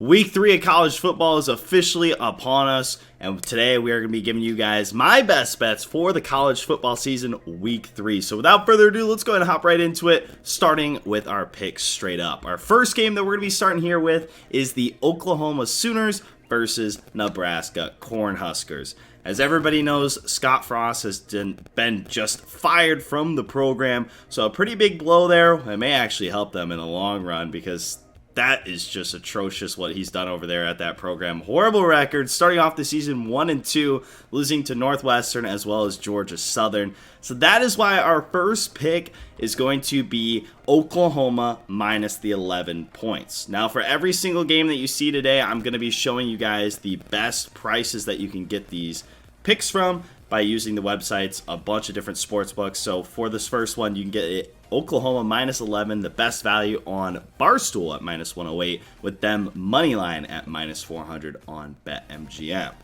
Week 3 of college football is officially upon us, and today we are going to be giving you guys my best bets for the college football season, Week 3. So without further ado, let's go ahead and hop right into it, starting with our picks straight up. Our first game that we're going to be starting here with is the Oklahoma Sooners versus Nebraska Cornhuskers. As everybody knows, Scott Frost has been just fired from the program, so a pretty big blow there. It may actually help them in the long run because that is just atrocious what he's done over there at that program. Horrible record, starting off the season 1-2, losing to Northwestern as well as Georgia Southern. So that is why our first pick is going to be Oklahoma minus the 11 points. Now, for every single game that you see today, I'm going to be showing you guys the best prices that you can get these picks from by using the websites, a bunch of different sports books. So for this first one, you can get it Oklahoma minus 11, the best value on Barstool at minus 108, with them money line at minus 400 on BetMGM.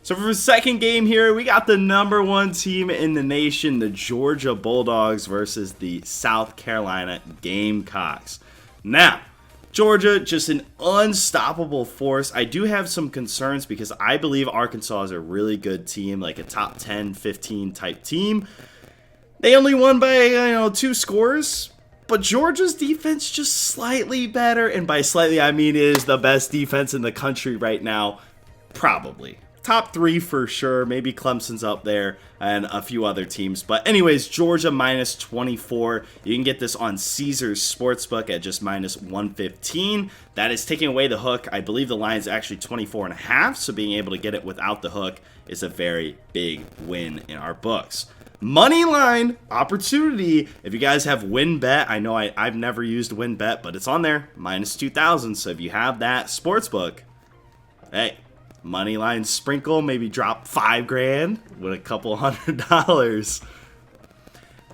So for the second game here, we got the number one team in the nation, the Georgia Bulldogs versus the South Carolina Gamecocks. Now, Georgia, just an unstoppable force. I do have some concerns because I believe Arkansas is a really good team, like a top 10, 15 type team. They only won by, 2 scores, but Georgia's defense just slightly better, and by slightly I mean it is the best defense in the country right now, probably. Top 3 for sure, maybe Clemson's up there, and a few other teams. But anyways, Georgia minus 24. You can get this on Caesars Sportsbook at just minus 115. That is taking away the hook. I believe the line is actually 24.5, so being able to get it without the hook is a very big win in our books. Money line opportunity. If you guys have WinBet, I know I've never used WinBet, but it's on there, minus 2,000. So if you have that sportsbook, hey, money line sprinkle, maybe drop $5,000 with a couple $100.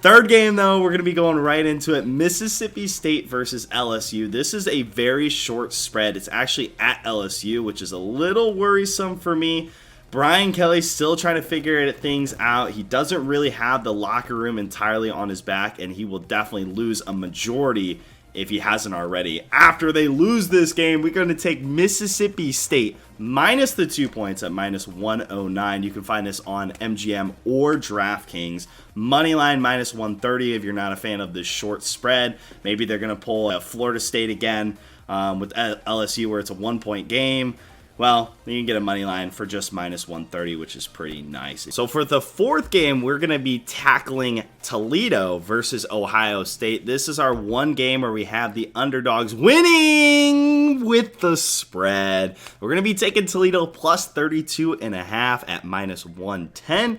Third game, though, we're going to be going right into it. Mississippi State versus LSU. This is a very short spread. It's actually at LSU, which is a little worrisome for me. Brian Kelly's still trying to figure things out. He doesn't really have the locker room entirely on his back, and he will definitely lose a majority if he hasn't already. After they lose this game, we're going to take Mississippi State minus the 2 points at minus 109. You can find this on MGM or DraftKings. Moneyline minus 130 if you're not a fan of this short spread. Maybe they're going to pull a Florida State again with LSU where it's a 1-point game. Well, you can get a money line for just minus 130, which is pretty nice. So for the fourth game, we're going to be tackling Toledo versus Ohio State. This is our one game where we have the underdogs winning with the spread. We're going to be taking Toledo plus 32.5 at minus 110.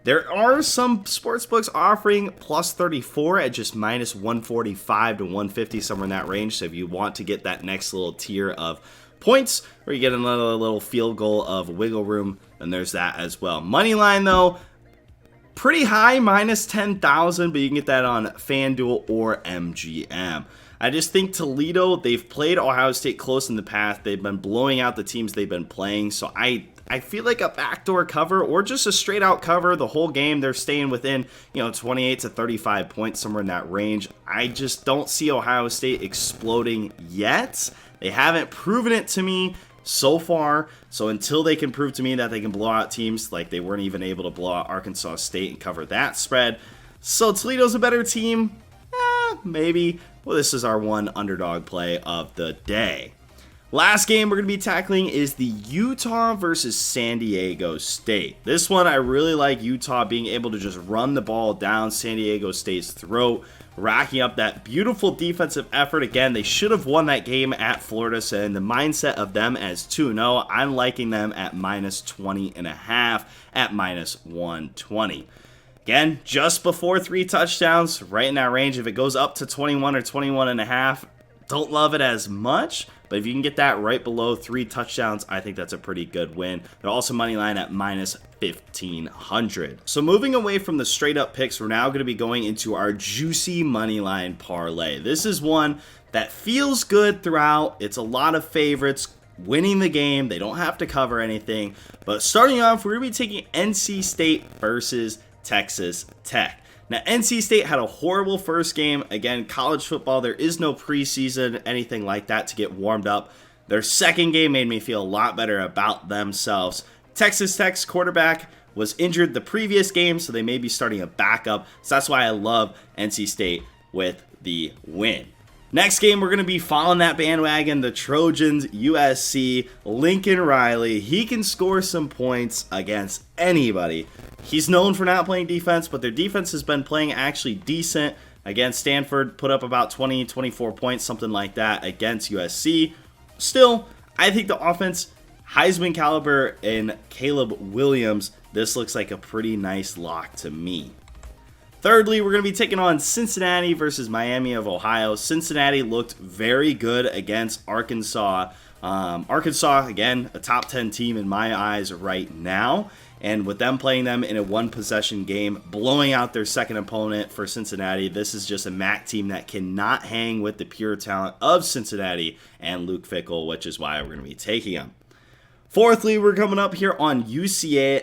There are some sportsbooks offering plus 34 at just minus 145 to 150, somewhere in that range. So if you want to get that next little tier of points, or you get another little field goal of wiggle room, then there's that as well. Money line, though, pretty high, minus 10,000, but you can get that on FanDuel or MGM. I just think Toledo, they've played Ohio State close in the past. They've been blowing out the teams they've been playing, so I feel like a backdoor cover or just a straight out cover the whole game. They're staying within, 28 to 35 points, somewhere in that range. I just don't see Ohio State exploding yet. They haven't proven it to me so far. So until they can prove to me that they can blow out teams, like they weren't even able to blow out Arkansas State and cover that spread. So Toledo's a better team? Maybe. Well, this is our one underdog play of the day. Last game we're going to be tackling is the Utah versus San Diego State. This one, I really like Utah being able to just run the ball down San Diego State's throat, racking up that beautiful defensive effort. Again, they should have won that game at Florida, so in the mindset of them as 2-0, I'm liking them at minus 20.5 at minus 120. Again, just before 3 touchdowns, right in that range. If it goes up to 21 or 21.5, don't love it as much. But if you can get that right below 3 touchdowns, I think that's a pretty good win. They're also money line at minus 1,500. So moving away from the straight up picks, we're now going to be going into our juicy money line parlay. This is one that feels good throughout. It's a lot of favorites winning the game. They don't have to cover anything. But starting off, we're going to be taking NC State versus Texas Tech. Now, NC State had a horrible first game. Again, college football, there is no preseason, anything like that to get warmed up. Their second game made me feel a lot better about themselves. Texas Tech's quarterback was injured the previous game, so they may be starting a backup. So that's why I love NC State with the win. Next game, we're going to be following that bandwagon, the Trojans, USC, Lincoln Riley. He can score some points against anybody. He's known for not playing defense, but their defense has been playing actually decent. Against Stanford, put up about 20, 24 points, something like that against USC. Still, I think the offense, Heisman caliber and Caleb Williams, this looks like a pretty nice lock to me. Thirdly, we're going to be taking on Cincinnati versus Miami of Ohio. Cincinnati looked very good against Arkansas. Arkansas, again, a top 10 team in my eyes right now. And with them playing them in a one-possession game, blowing out their second opponent for Cincinnati, this is just a MAC team that cannot hang with the pure talent of Cincinnati and Luke Fickell, which is why we're going to be taking them. Fourthly, we're coming up here on UCLA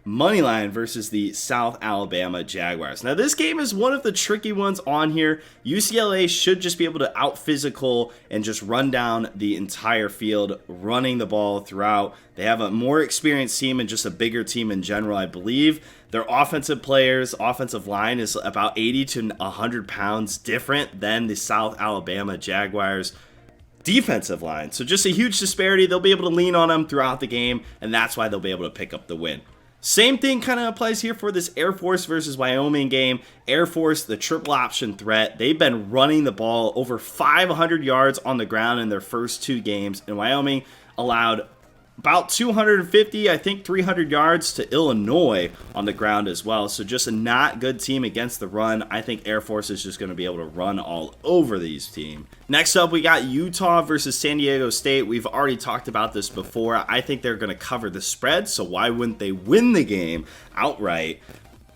moneyline versus the South Alabama Jaguars. Now, this game is one of the tricky ones on here. UCLA should just be able to out-physical and just run down the entire field, running the ball throughout. They have a more experienced team and just a bigger team in general, I believe. Their offensive players, offensive line is about 80 to 100 pounds different than the South Alabama Jaguars defensive line. So just a huge disparity. They'll be able to lean on them throughout the game, and that's why they'll be able to pick up the win. Same thing kind of applies here for this Air Force versus Wyoming game. Air Force, the triple option threat. They've been running the ball over 500 yards on the ground in their first two games, and Wyoming allowed about 250, I think 300 yards to Illinois on the ground as well. So just a not good team against the run. I think Air Force is just going to be able to run all over these teams. Next up, we got Utah versus San Diego State. We've already talked about this before. I think they're going to cover the spread, so why wouldn't they win the game outright?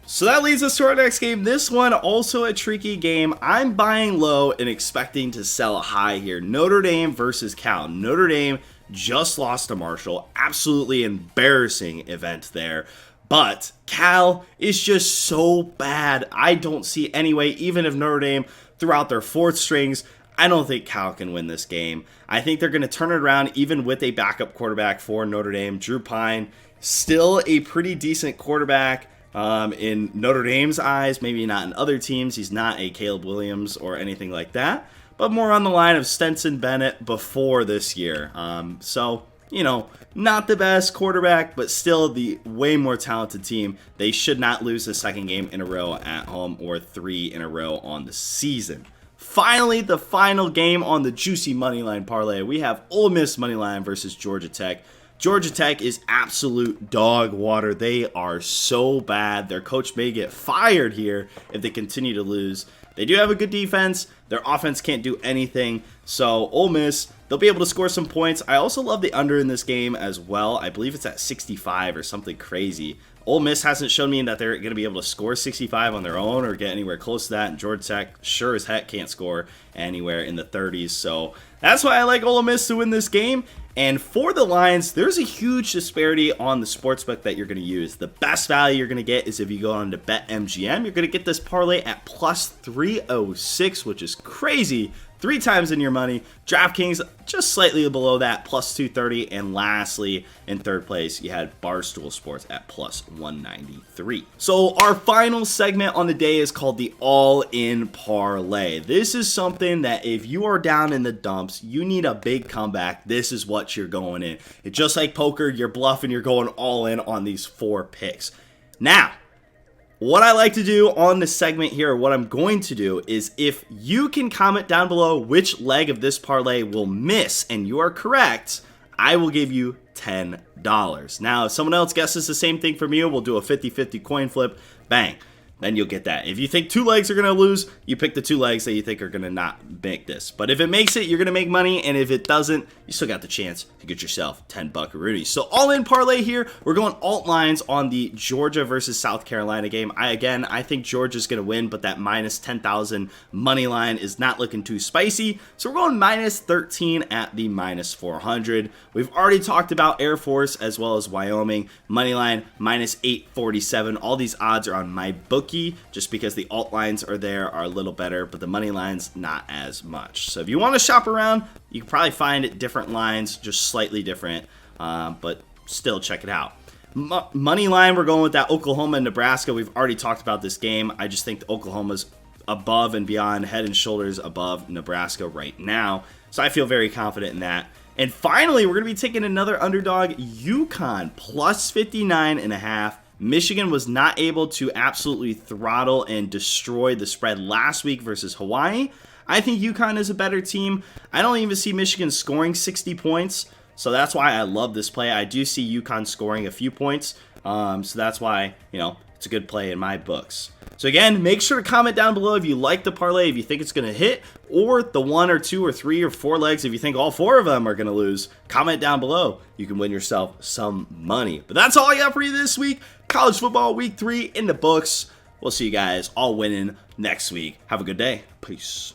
So that leads us to our next game. This one, also a tricky game. I'm buying low and expecting to sell high here. Notre Dame versus Cal. Notre Dame just lost to Marshall. Absolutely embarrassing event there. But Cal is just so bad. I don't see any way, even if Notre Dame threw out their fourth strings, I don't think Cal can win this game. I think they're going to turn it around even with a backup quarterback for Notre Dame. Drew Pine, still a pretty decent quarterback in Notre Dame's eyes. Maybe not in other teams. He's not a Caleb Williams or anything like that, but more on the line of Stetson Bennett before this year. So, you know, not the best quarterback, but still the way more talented team. They should not lose the second game in a row at home or 3 in a row on the season. Finally, the final game on the juicy moneyline parlay. We have Ole Miss moneyline versus Georgia Tech. Georgia Tech is absolute dog water. They are so bad. Their coach may get fired here if they continue to lose. They do have a good defense. Their offense can't do anything. So Ole Miss, they'll be able to score some points. I also love the under in this game as well. I believe it's at 65 or something crazy. Ole Miss hasn't shown me that they're going to be able to score 65 on their own or get anywhere close to that. And Georgia Tech sure as heck can't score anywhere in the 30s. So that's why I like Ole Miss to win this game. And for the lines, there's a huge disparity on the sportsbook that you're going to use. The best value you're going to get is if you go on to BetMGM. You're going to get this parlay at plus 306, which is crazy. 3 times in your money. DraftKings just slightly below that, plus 230. And lastly, in third place, you had Barstool Sports at plus 193. So our final segment on the day is called the All-In Parlay. This is something that if you are down in the dumps, you need a big comeback, this is what you're going in. It's just like poker, you're bluffing, you're going all in on these 4 picks. Now, what I like to do on this segment here, what I'm going to do is if you can comment down below which leg of this parlay will miss and you are correct, I will give you $10. Now, if someone else guesses the same thing from you, we'll do a 50-50 coin flip. Bang. Then you'll get that. If you think 2 legs are going to lose, you pick the 2 legs that you think are going to not make this. But if it makes it, you're going to make money. And if it doesn't, you still got the chance to get yourself 10 buckaroonies. So all-in parlay here. We're going alt lines on the Georgia versus South Carolina game. I think Georgia's going to win, but that minus 10,000 money line is not looking too spicy. So we're going minus 13 at the minus 400. We've already talked about Air Force as well as Wyoming. Money line minus 847. All these odds are on my book bookie, just because the alt lines are a little better, but the money lines not as much. So if you want to shop around, you can probably find different lines, just slightly different, but still check it out. Money line, we're going with that Oklahoma and Nebraska. We've already talked about this game. I just think Oklahoma's above and beyond, head and shoulders above Nebraska right now. So I feel very confident in that. And finally, we're going to be taking another underdog, UConn, plus 59.5. Michigan was not able to absolutely throttle and destroy the spread last week versus Hawaii. I think UConn is a better team. I don't even see Michigan scoring 60 points. So that's why I love this play. I do see UConn scoring a few points. So that's why, it's a good play in my books. So again, make sure to comment down below if you like the parlay, if you think it's going to hit, or the 1 or 2 or 3 or 4 legs if you think all 4 of them are going to lose. Comment down below. You can win yourself some money. But that's all I got for you this week. College football week 3 in the books. We'll see you guys all winning next week. Have a good day. Peace.